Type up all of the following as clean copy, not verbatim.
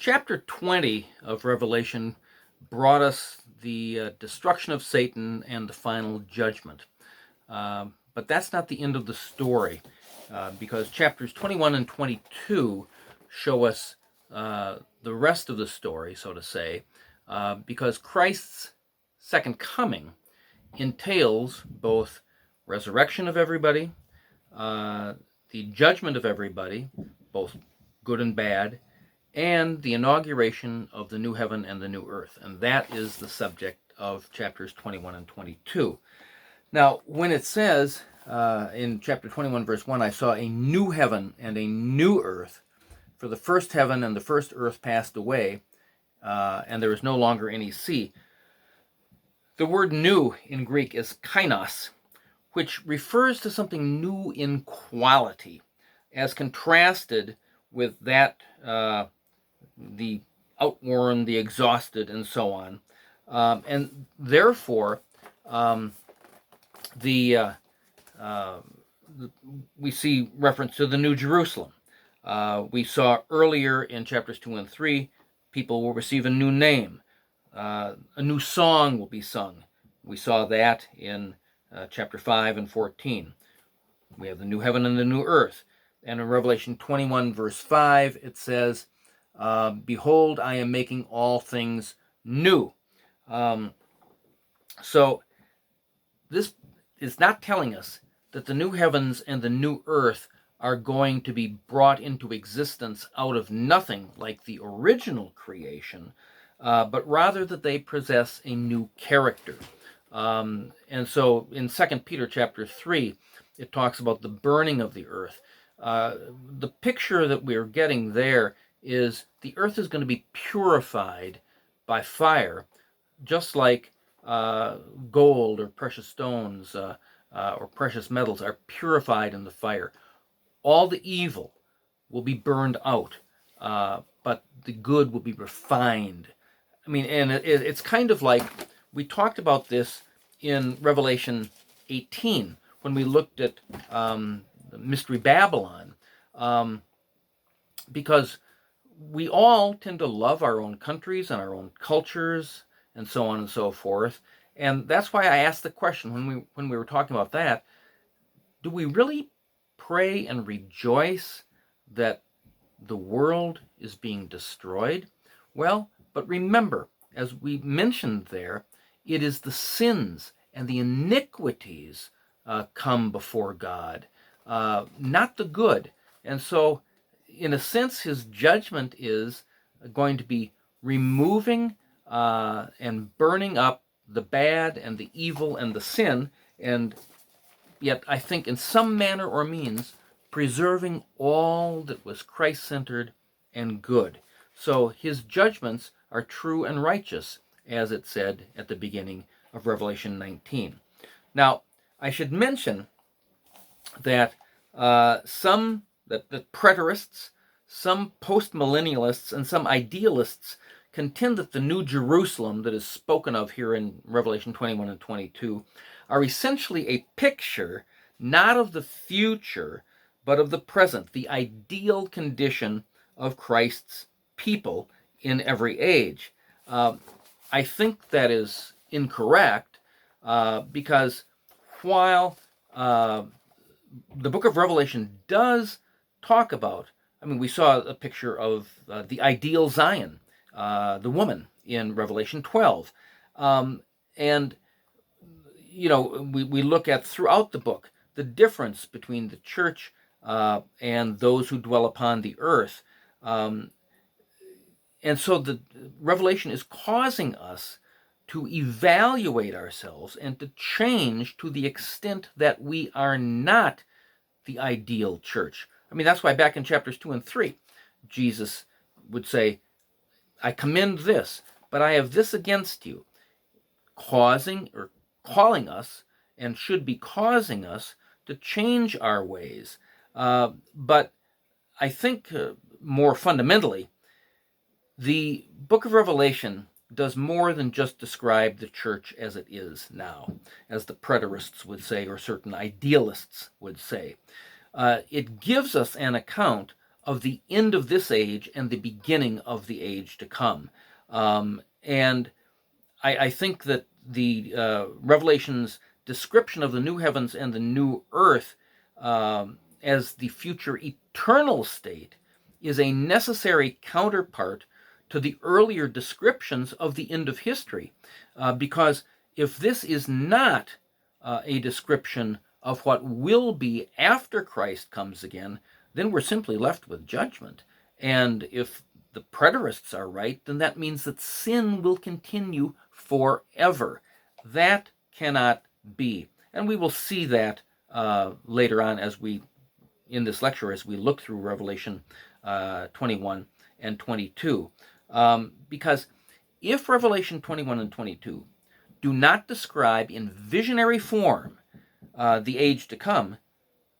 Chapter 20 of Revelation brought us the destruction of Satan and the final judgment. But that's not the end of the story, because chapters 21 and 22 show us the rest of the story, so to say, because Christ's second coming entails both resurrection of everybody, the judgment of everybody, both good and bad, and the inauguration of the new heaven and the new earth. And that is the subject of chapters 21 and 22. Now, when it says in chapter 21, verse 1, I saw a new heaven and a new earth, for the first heaven and the first earth passed away, and there is no longer any sea. The word new in Greek is kainos, which refers to something new in quality, as contrasted with that the outworn, the exhausted, and so on. And therefore, we see reference to the New Jerusalem. We saw earlier in chapters 2 and 3, people will receive a new name. A new song will be sung. We saw that in chapter 5 and 14. We have the new heaven and the new earth. And in Revelation 21, verse 5, it says, behold, I am making all things new. So this is not telling us that the new heavens and the new earth are going to be brought into existence out of nothing like the original creation, but rather that they possess a new character. And so in 2 Peter chapter 3, it talks about the burning of the earth. The picture that we're getting there is the earth is going to be purified by fire, just like gold or precious stones or precious metals are purified in the fire. All the evil will be burned out, but the good will be refined. I mean, and it's kind of like we talked about this in Revelation 18 when we looked at Mystery Babylon, because we all tend to love our own countries and our own cultures and so on and so forth. And that's why I asked the question when we were talking about that, do we really pray and rejoice that the world is being destroyed? Well, but remember, as we mentioned there, it is the sins and the iniquities come before God, not the good. And so, in a sense, his judgment is going to be removing and burning up the bad and the evil and the sin, and yet I think in some manner or means preserving all that was Christ-centered and good. So his judgments are true and righteous, as it said at the beginning of Revelation 19. Now, I should mention that the preterists, some postmillennialists, and some idealists contend that the New Jerusalem that is spoken of here in Revelation 21 and 22 are essentially a picture not of the future, but of the present, the ideal condition of Christ's people in every age. I think that is incorrect, because while the book of Revelation does talk about, I mean, we saw a picture of the ideal Zion, the woman in Revelation 12. And, you know, we look at throughout the book the difference between the church and those who dwell upon the earth. And so the Revelation is causing us to evaluate ourselves and to change to the extent that we are not the ideal church. I mean, that's why back in chapters 2 and 3, Jesus would say, I commend this, but I have this against you, causing or calling us, and should be causing us to change our ways. But I think more fundamentally, the book of Revelation does more than just describe the church as it is now, as the preterists would say, or certain idealists would say. It gives us an account of the end of this age and the beginning of the age to come. And I think that the Revelation's description of the new heavens and the new earth as the future eternal state is a necessary counterpart to the earlier descriptions of the end of history. Because if this is not a description of what will be after Christ comes again, then we're simply left with judgment. And if the preterists are right, then that means that sin will continue forever. That cannot be. And we will see that later on in this lecture as we look through Revelation 21 and 22. Because if Revelation 21 and 22 do not describe in visionary form the age to come,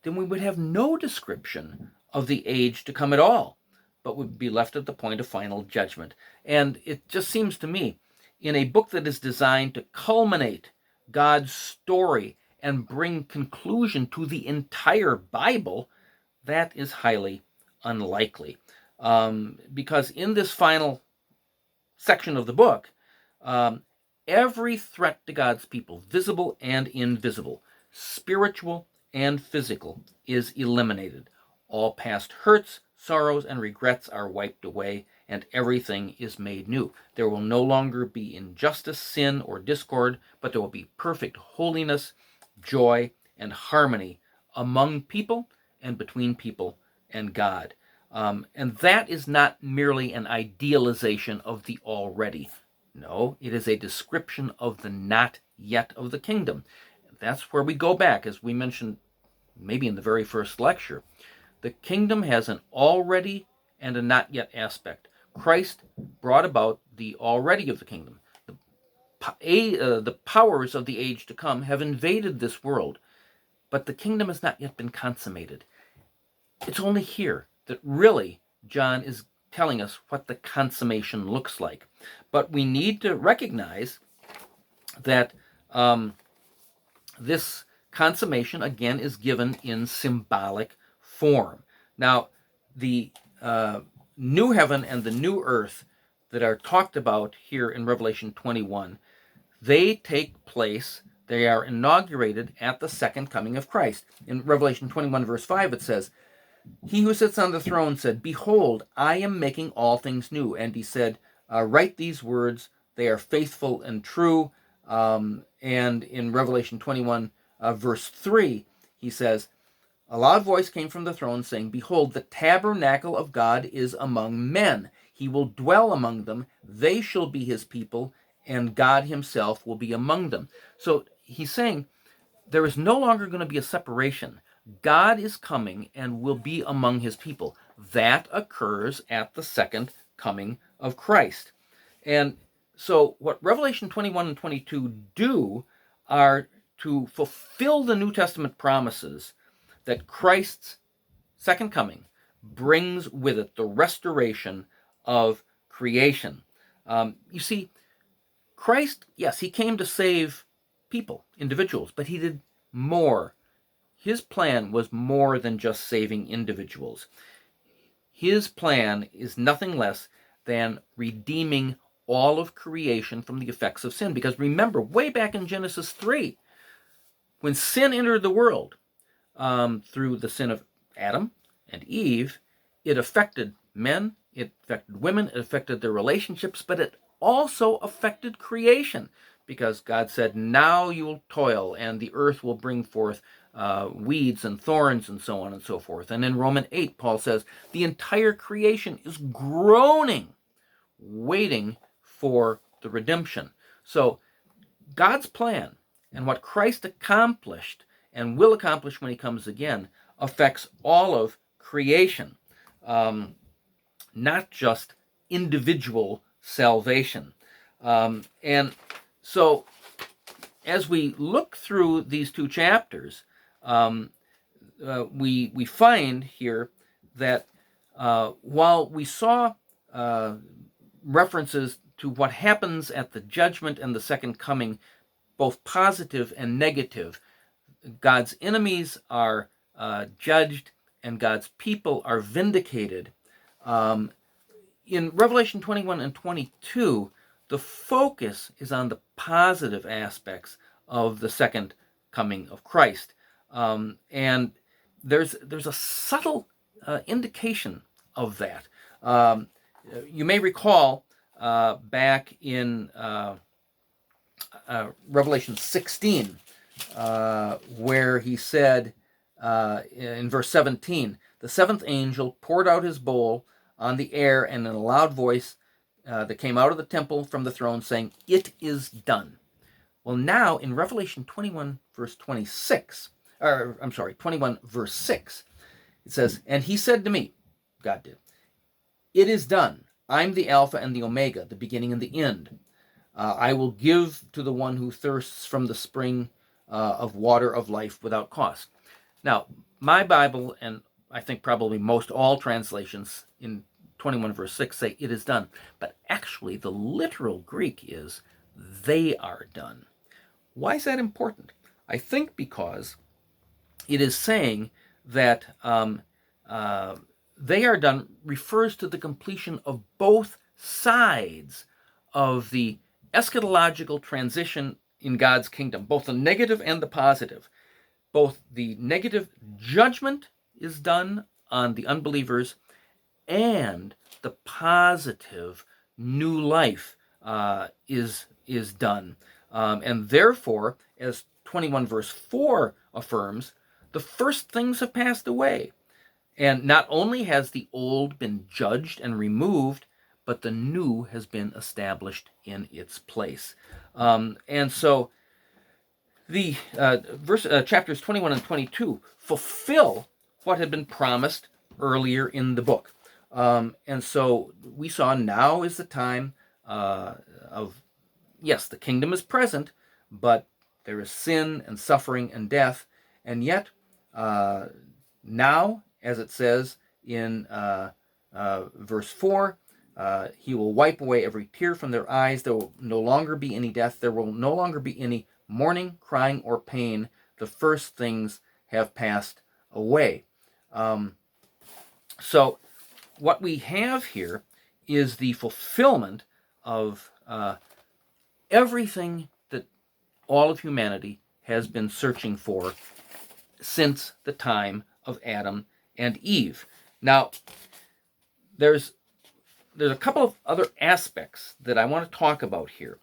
then we would have no description of the age to come at all, but would be left at the point of final judgment. And it just seems to me, in a book that is designed to culminate God's story and bring conclusion to the entire Bible, that is highly unlikely. Because in this final section of the book, every threat to God's people, visible and invisible, spiritual and physical, is eliminated. All past hurts, sorrows, and regrets are wiped away, and everything is made new. There will no longer be injustice, sin, or discord, but there will be perfect holiness, joy, and harmony among people and between people and God. And that is not merely an idealization of the already. No, it is a description of the not yet of the kingdom. That's where we go back, as we mentioned maybe in the very first lecture. The kingdom has an already and a not yet aspect. Christ brought about the already of the kingdom. The powers of the age to come have invaded this world, but the kingdom has not yet been consummated. It's only here that really John is telling us what the consummation looks like. But we need to recognize that this consummation, again, is given in symbolic form. Now, the new heaven and the new earth that are talked about here in Revelation 21, they take place, they are inaugurated at the second coming of Christ. In Revelation 21, verse 5, it says, "He who sits on the throne said, 'Behold, I am making all things new.' And he said, 'Write these words, they are faithful and true.'" And in Revelation 21, verse 3, he says, "A loud voice came from the throne saying, 'Behold, the tabernacle of God is among men. He will dwell among them. They shall be his people, and God himself will be among them.'" So he's saying there is no longer going to be a separation. God is coming and will be among his people. That occurs at the second coming of Christ. And so what Revelation 21 and 22 do are to fulfill the New Testament promises that Christ's second coming brings with it the restoration of creation. You see, Christ, yes, he came to save people, individuals, but he did more. His plan was more than just saving individuals. His plan is nothing less than redeeming all of creation from the effects of sin. Because remember, way back in Genesis 3, when sin entered the world through the sin of Adam and Eve, it affected men, it affected women, it affected their relationships, but it also affected creation. Because God said, "Now you will toil, and the earth will bring forth weeds and thorns," and so on and so forth. And in Romans 8, Paul says, the entire creation is groaning, waiting for the redemption. So God's plan and what Christ accomplished and will accomplish when he comes again affects all of creation, not just individual salvation. And so as we look through these two chapters, we find here that while we saw references to what happens at the judgment and the second coming, both positive and negative, God's enemies are judged and God's people are vindicated. In Revelation 21 and 22, the focus is on the positive aspects of the second coming of Christ. And there's a subtle indication of that. You may recall back in Revelation 16, where he said in verse 17, the seventh angel poured out his bowl on the air, and in a loud voice that came out of the temple from the throne, saying, "It is done." Well, now in Revelation 21, verse 26, or I'm sorry, 21, verse 6, it says, "And he said to me," God did, "It is done. I'm the Alpha and the Omega, the beginning and the end. I will give to the one who thirsts from the spring of water of life without cost." Now, my Bible, and I think probably most all translations in 21 verse 6 say it is done. But actually, the literal Greek is they are done. Why is that important? I think because it is saying that they are done refers to the completion of both sides of the eschatological transition in God's kingdom, both the negative and the positive. Both the negative judgment is done on the unbelievers, and the positive new life is done. And therefore, as 21 verse 4 affirms, the first things have passed away. And not only has the old been judged and removed, but the new has been established in its place. And so the chapters 21 and 22 fulfill what had been promised earlier in the book. And so we saw now is the time of, yes, the kingdom is present, but there is sin and suffering and death. And yet, now, as it says in verse 4, he will wipe away every tear from their eyes. There will no longer be any death. There will no longer be any mourning, crying, or pain. The first things have passed away. So what we have here is the fulfillment of everything that all of humanity has been searching for since the time of Adam and Eve. Now, there's a couple of other aspects that I want to talk about here.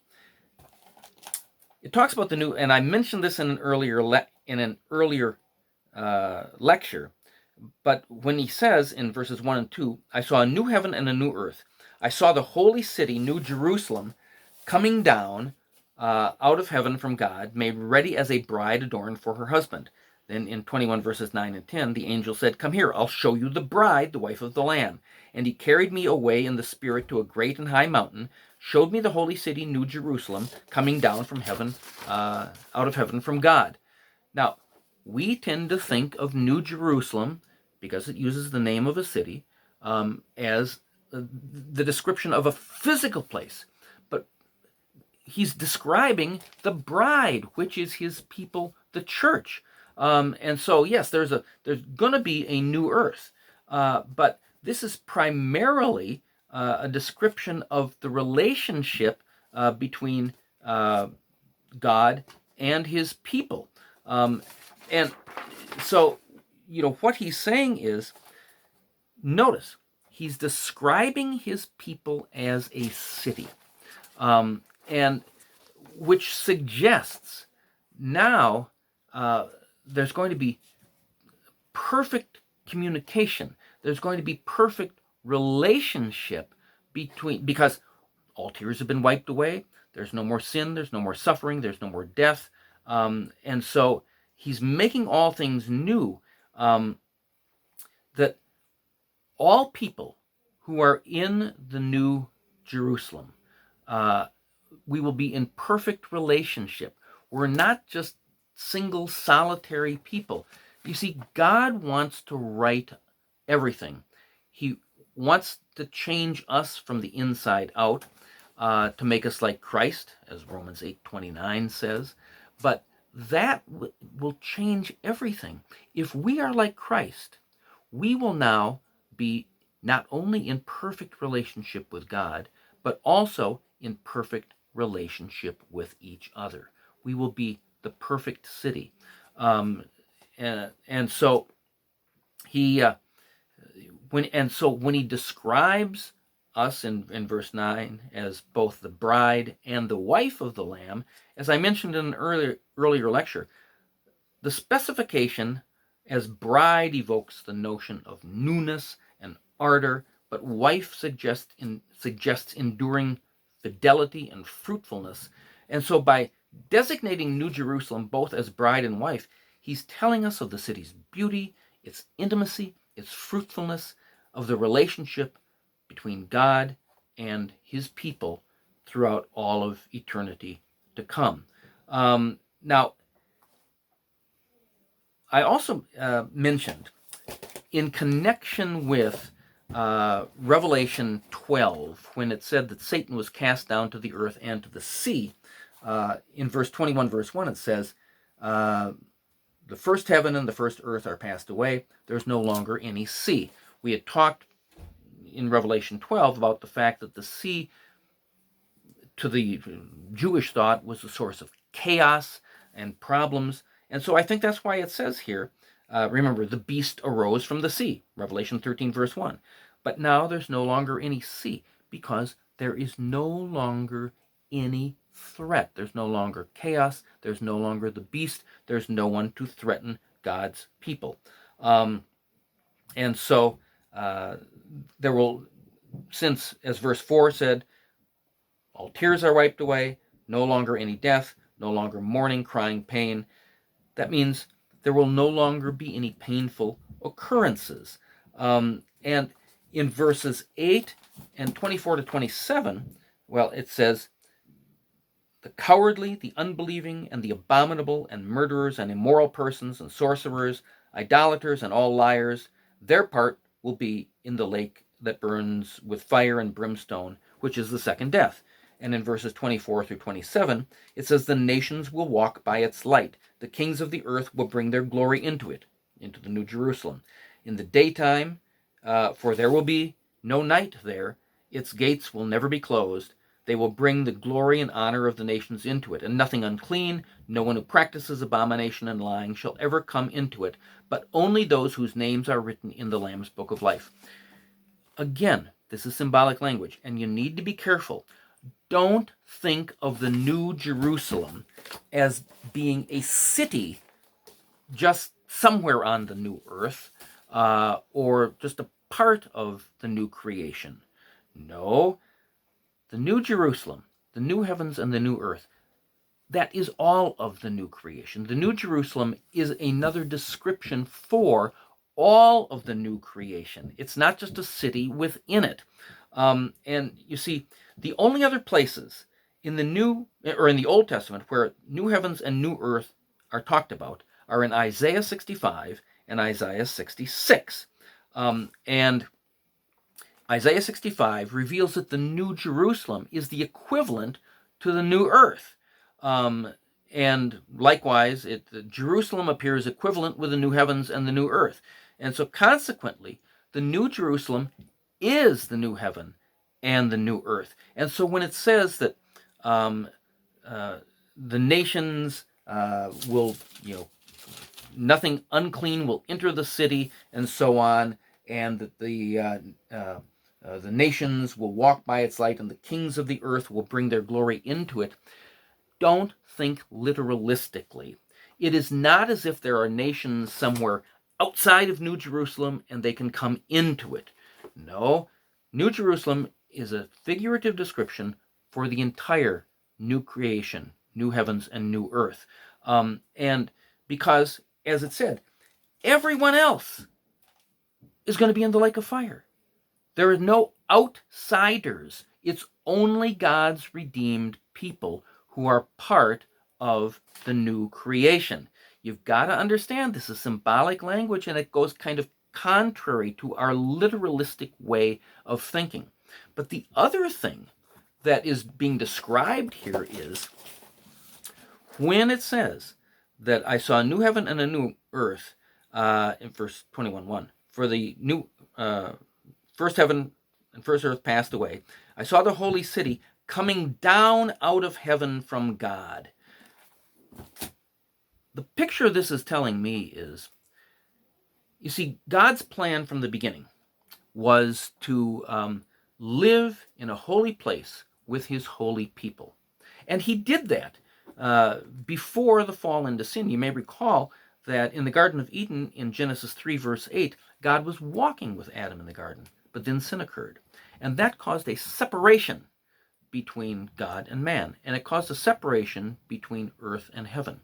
It talks about the new, and I mentioned this in an earlier lecture, but when he says in verses 1 and 2, "I saw a new heaven and a new earth. I saw the holy city, New Jerusalem, coming down out of heaven from God, made ready as a bride adorned for her husband." Then in 21 verses 9 and 10, the angel said, "Come here, I'll show you the bride, the wife of the Lamb." And he carried me away in the spirit to a great and high mountain, showed me the holy city, New Jerusalem, coming down from heaven, out of heaven from God. Now, we tend to think of New Jerusalem, because it uses the name of a city, as the description of a physical place. But he's describing the bride, which is his people, the church. And so, yes, there's going to be a new earth, but this is primarily a description of the relationship between God and his people. And so, what he's saying is, notice, he's describing his people as a city, and which suggests now there's going to be perfect communication. There's going to be perfect relationship because all tears have been wiped away. There's no more sin. There's no more suffering. There's no more death. And so he's making all things new. That all people who are in the New Jerusalem, we will be in perfect relationship. We're not just single solitary people. You see, God wants to right everything. He wants to change us from the inside out, to make us like Christ, as Romans 8:29 says. But that will change everything. If we are like Christ, we will now be not only in perfect relationship with God, but also in perfect relationship with each other. We will be the perfect city. And so he when he describes us in verse 9 as both the bride and the wife of the Lamb, as I mentioned in an earlier lecture, the specification as bride evokes the notion of newness and ardor, but wife suggests enduring fidelity and fruitfulness. And so by designating New Jerusalem both as bride and wife, he's telling us of the city's beauty, its intimacy, its fruitfulness, of the relationship between God and his people throughout all of eternity to come. Now, I also mentioned in connection with Revelation 12, when it said that Satan was cast down to the earth and to the sea, in verse 21, verse 1, it says, the first heaven and the first earth are passed away. There's no longer any sea. We had talked in Revelation 12 about the fact that the sea, to the Jewish thought, was a source of chaos and problems. And so I think that's why it says here, remember, the beast arose from the sea, Revelation 13, verse 1. But now there's no longer any sea because there is no longer any threat. There's no longer chaos. There's no longer the beast. There's no one to threaten God's people. And so there will, since, as verse 4 said, all tears are wiped away, no longer any death, no longer mourning, crying, pain. That means there will no longer be any painful occurrences. And in verses 8 and 24 to 27, well, it says, the cowardly, the unbelieving, and the abominable, and murderers, and immoral persons, and sorcerers, idolaters, and all liars, their part will be in the lake that burns with fire and brimstone, which is the second death. And in verses 24 through 27, it says, the nations will walk by its light. The kings of the earth will bring their glory into it, into the New Jerusalem. In the daytime, for there will be no night there, its gates will never be closed. They will bring the glory and honor of the nations into it, and nothing unclean, no one who practices abomination and lying shall ever come into it, but only those whose names are written in the Lamb's book of life. Again, this is symbolic language, and you need to be careful. Don't think of the New Jerusalem as being a city just somewhere on the new earth, or just a part of the new creation. No, the New Jerusalem, the new heavens and the new earth, that is all of the new creation. The New Jerusalem is another description for all of the new creation. It's not just a city within it. And you see, the only other places in the Old Testament where new heavens and new earth are talked about are in Isaiah 65 and Isaiah 66. And Isaiah 65 reveals that the New Jerusalem is the equivalent to the new earth. And likewise, Jerusalem appears equivalent with the new heavens and the new earth. And so consequently, the New Jerusalem is the new heaven and the new earth. And so when it says that the nations will, nothing unclean will enter the city, and so on, and that the nations will walk by its light, and the kings of the earth will bring their glory into it, don't think literalistically. It is not as if there are nations somewhere outside of New Jerusalem and they can come into it. No, New Jerusalem is a figurative description for the entire new creation, new heavens and new earth. And because, as it said, everyone else is going to be in the lake of fire. There are no outsiders. It's only God's redeemed people who are part of the new creation. You've got to understand this is symbolic language, and it goes kind of contrary to our literalistic way of thinking. But the other thing that is being described here is when it says that I saw a new heaven and a new earth, in verse 21:1, for the new first heaven and first earth passed away, I saw the holy city coming down out of heaven from God. The picture this is telling me is, you see, God's plan from the beginning was to live in a holy place with his holy people. And he did that before the fall into sin. You may recall that in the Garden of Eden, in Genesis 3, verse 8, God was walking with Adam in the garden, but then sin occurred. And that caused a separation between God and man, and it caused a separation between earth and heaven.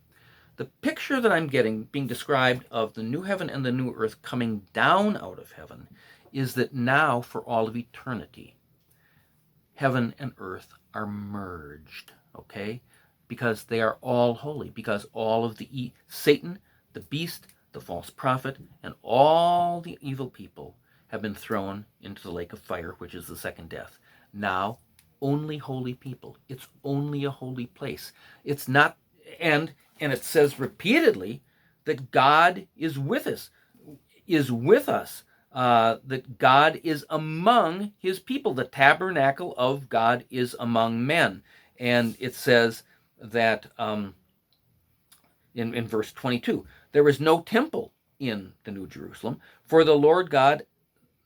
The picture that I'm getting being described of the new heaven and the new earth coming down out of heaven is that now, for all of eternity, heaven and earth are merged, okay? Because they are all holy, because all of the Satan, the beast, the false prophet, and all the evil people have been thrown into the lake of fire, which is the second death. Now, only holy people. It's only a holy place. It's not, and it says repeatedly that God is with us, that God is among his people. The tabernacle of God is among men. And it says that in verse 22, there is no temple in the New Jerusalem, for the Lord God,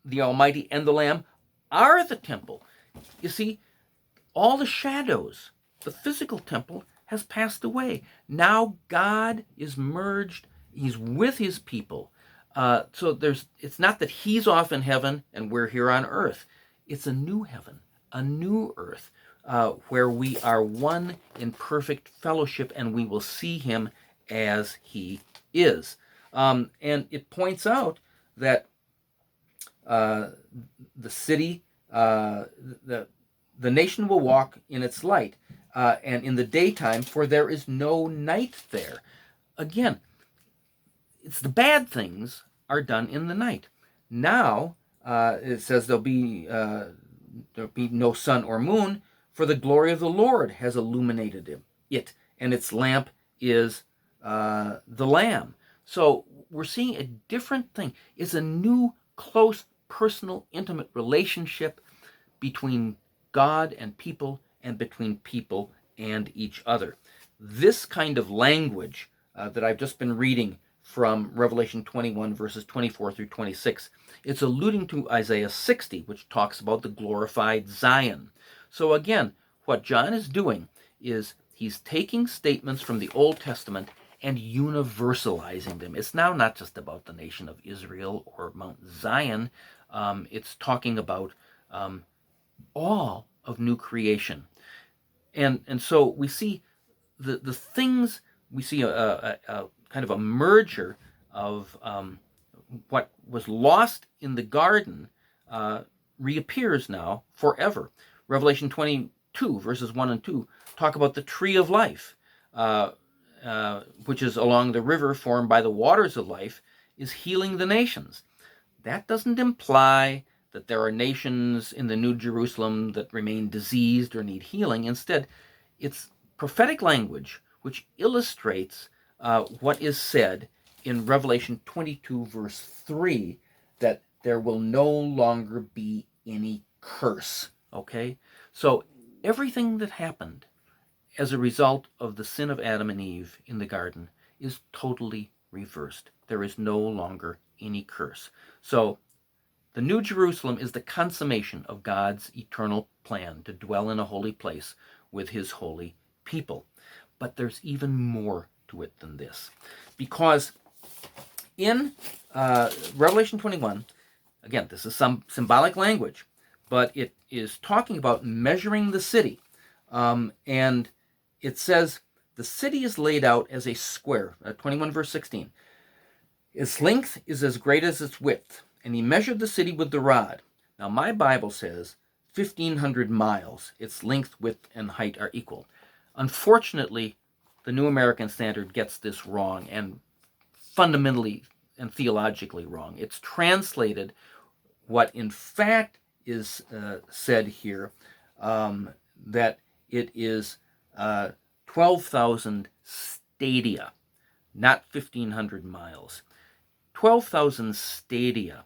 the Almighty, and the Lamb are the temple. You see, all the shadows, the physical temple has passed away. Now God is merged. He's with his people. So it's not that he's off in heaven and we're here on earth. It's a new heaven, a new earth, where we are one in perfect fellowship, and we will see him as he is. And it points out that the city, the nation will walk in its light, and in the daytime, for there is no night there. Again, it's the bad things are done in the night. Now, it says there'll be no sun or moon, for the glory of the Lord has illuminated it, and its lamp is the Lamb. So we're seeing a different thing. It's a new, close, personal, intimate relationship between God and people, and between people and each other. This kind of language that I've just been reading from Revelation 21, verses 24 through 26, it's alluding to Isaiah 60, which talks about the glorified Zion. So again, what John is doing is he's taking statements from the Old Testament and universalizing them. It's now not just about the nation of Israel or Mount Zion. It's talking about all of new creation. And so we see the things, we see a kind of a merger of what was lost in the garden reappears now forever. Revelation 22, verses 1 and 2, talk about the tree of life, which is along the river formed by the waters of life, is healing the nations. That doesn't imply that there are nations in the New Jerusalem that remain diseased or need healing. Instead, it's prophetic language which illustrates what is said in Revelation 22, verse 3, that there will no longer be any curse. Okay? So everything that happened as a result of the sin of Adam and Eve in the garden is totally reversed. There is no longer any curse. So the New Jerusalem is the consummation of God's eternal plan to dwell in a holy place with his holy people. But there's even more to it than this. Because in Revelation 21, again, this is some symbolic language, but it is talking about measuring the city. And it says, the city is laid out as a square, 21 verse 16. Its length is as great as its width, and he measured the city with the rod. Now my Bible says 1,500 miles. Its length, width, and height are equal. Unfortunately, the New American Standard gets this wrong, and fundamentally and theologically wrong. It's translated what in fact is said here, that it is 12,000 stadia, not 1,500 miles. 12,000 stadia.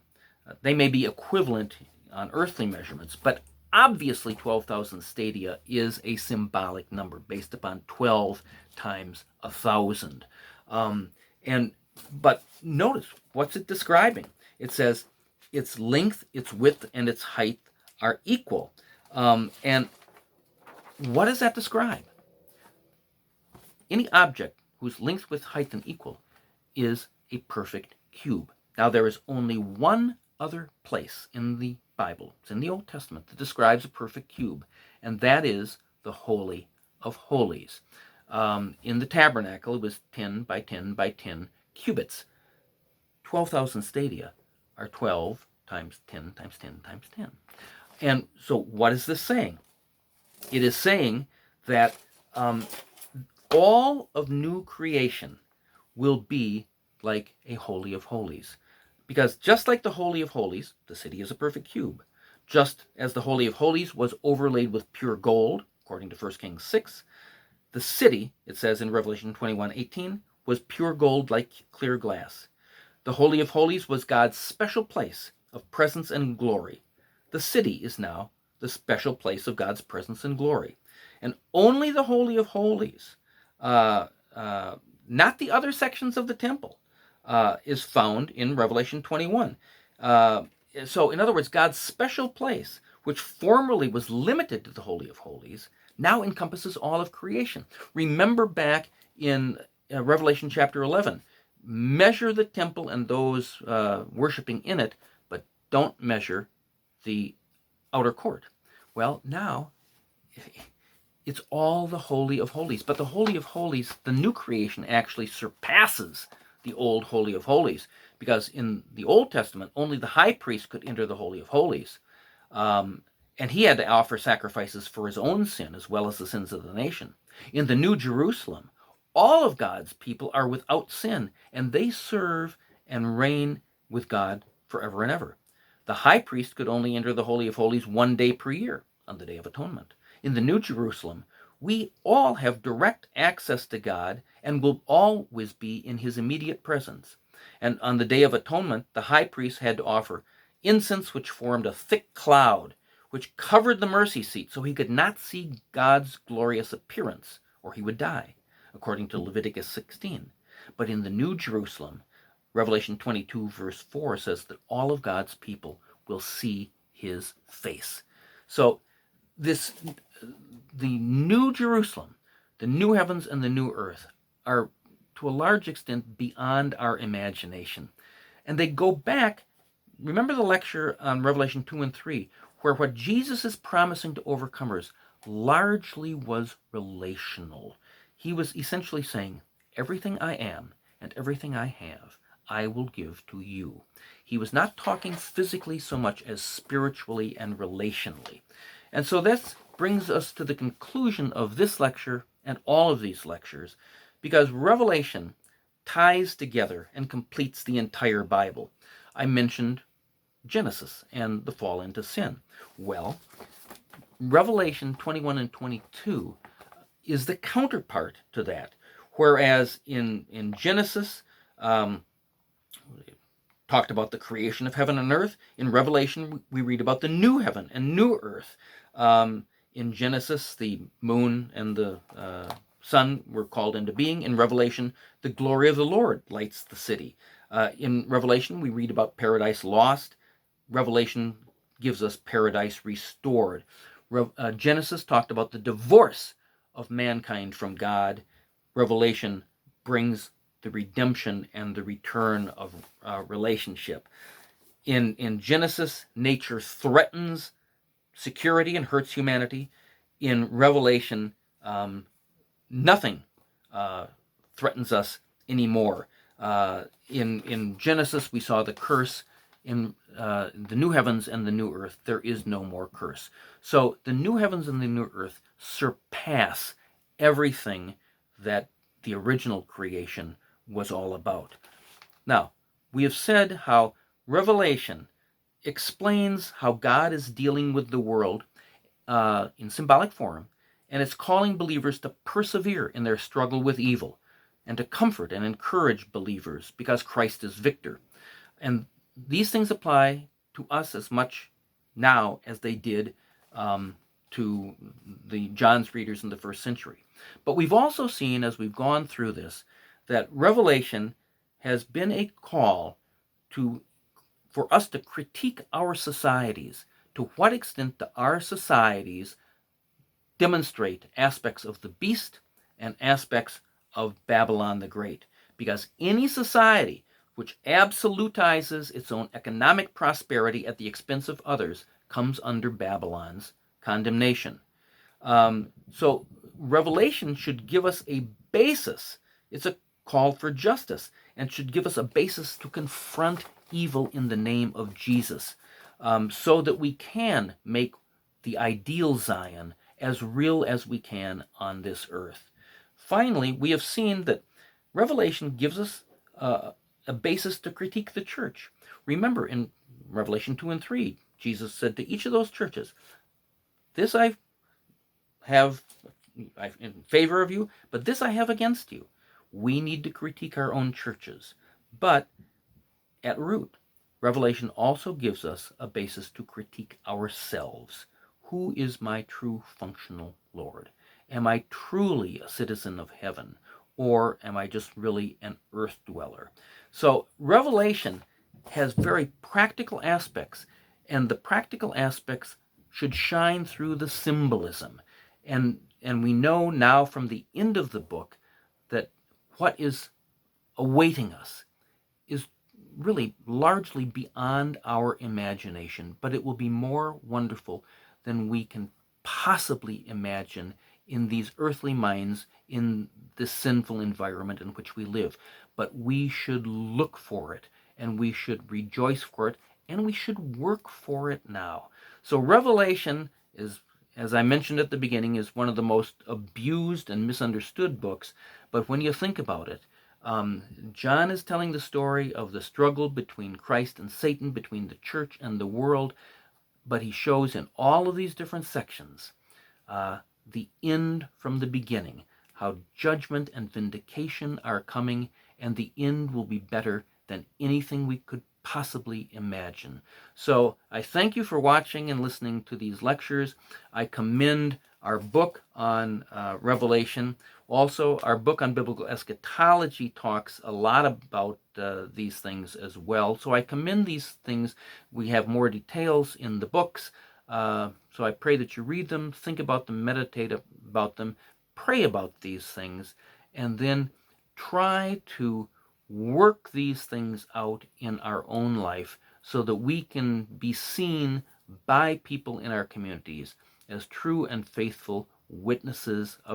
They may be equivalent on earthly measurements, but obviously 12,000 stadia is a symbolic number based upon 12 times 1,000. But notice, what's it describing? It says its length, its width, and its height are equal. And what does that describe? Any object whose length, width, height, and equal is a perfect cube. Now, there is only one other place in the Bible, it's in the Old Testament, that describes a perfect cube, and that is the Holy of Holies. In the tabernacle, it was 10 by 10 by 10 cubits. 12,000 stadia are 12 times 10 times 10 times 10. And so what is this saying? It is saying that all of new creation will be like a Holy of Holies. Because just like the Holy of Holies, the city is a perfect cube. Just as the Holy of Holies was overlaid with pure gold, according to 1 Kings 6, the city, it says in Revelation 21:18, was pure gold like clear glass. The Holy of Holies was God's special place of presence and glory. The city is now the special place of God's presence and glory. And only the Holy of Holies, not the other sections of the temple, is found in Revelation 21. So, in other words, God's special place, which formerly was limited to the Holy of Holies, now encompasses all of creation. Remember back in Revelation chapter 11, measure the temple and those worshiping in it, but don't measure the outer court. Well, now it's all the Holy of Holies. But the Holy of Holies, the new creation, actually surpasses the old Holy of Holies, because in the Old Testament, only the high priest could enter the Holy of Holies. And he had to offer sacrifices for his own sin as well as the sins of the nation. In the New Jerusalem, all of God's people are without sin, and they serve and reign with God forever and ever. The high priest could only enter the Holy of Holies one day per year, on the Day of Atonement. In the New Jerusalem, we all have direct access to God and will always be in his immediate presence. And on the Day of Atonement, the high priest had to offer incense which formed a thick cloud, which covered the mercy seat so he could not see God's glorious appearance, or he would die, according to Leviticus 16. But in the New Jerusalem, Revelation 22 verse 4 says that all of God's people will see his face. So the New Jerusalem, the new heavens and the new earth, are to a large extent beyond our imagination. And they go back, remember the lecture on Revelation 2 and 3, where what Jesus is promising to overcomers largely was relational. He was essentially saying, everything I am and everything I have, I will give to you. He was not talking physically so much as spiritually and relationally. And so this brings us to the conclusion of this lecture and all of these lectures, because Revelation ties together and completes the entire Bible. I mentioned Genesis and the fall into sin. Well, Revelation 21 and 22 is the counterpart to that. Whereas in Genesis, talked about the creation of heaven and earth. In Revelation, we read about the new heaven and new earth. In Genesis, the moon and the sun were called into being. In Revelation, the glory of the Lord lights the city. In Revelation, we read about paradise lost. Revelation gives us paradise restored. Genesis talked about the divorce of mankind from God. Revelation brings the redemption and the return of relationship. In Genesis, nature threatens security and hurts humanity. In Revelation, nothing threatens us anymore. In Genesis, we saw the curse. In the new heavens and the new earth, there is no more curse. So the new heavens and the new earth surpass everything that the original creation was all about. Now, we have said how Revelation explains how God is dealing with the world in symbolic form, and it's calling believers to persevere in their struggle with evil and to comfort and encourage believers because Christ is victor. And these things apply to us as much now as they did to the John's readers in the first century. But we've also seen, as we've gone through this, that Revelation has been a call for us to critique our societies. To what extent do our societies demonstrate aspects of the beast and aspects of Babylon the Great? Because any society which absolutizes its own economic prosperity at the expense of others comes under Babylon's condemnation. So Revelation should give us a basis. It's a call for justice and should give us a basis to confront evil in the name of Jesus, so that we can make the ideal Zion as real as we can on this earth. Finally, we have seen that Revelation gives us a basis to critique the church. Remember, in Revelation 2 and 3, Jesus said to each of those churches, "This I have in favor of you, but this I have against you." We need to critique our own churches. But at root, Revelation also gives us a basis to critique ourselves. Who is my true functional Lord? Am I truly a citizen of heaven, or am I just really an earth dweller? So Revelation has very practical aspects, and the practical aspects should shine through the symbolism. And we know now from the end of the book that what is awaiting us is really largely beyond our imagination, but it will be more wonderful than we can possibly imagine in these earthly minds, in this sinful environment in which we live. But we should look for it, and we should rejoice for it, and we should work for it now. So Revelation is, as I mentioned at the beginning, is one of the most abused and misunderstood books. But when you think about it, John is telling the story of the struggle between Christ and Satan, between the church and the world, but he shows in all of these different sections the end from the beginning, how judgment and vindication are coming, and the end will be better than anything we could possibly imagine. So I thank you for watching and listening to these lectures. I commend our book on Revelation. Also, our book on biblical eschatology talks a lot about these things as well. So I commend these things. We have more details in the books. So I pray that you read them, think about them, meditate about them, pray about these things, and then try to work these things out in our own life so that we can be seen by people in our communities as true and faithful witnesses of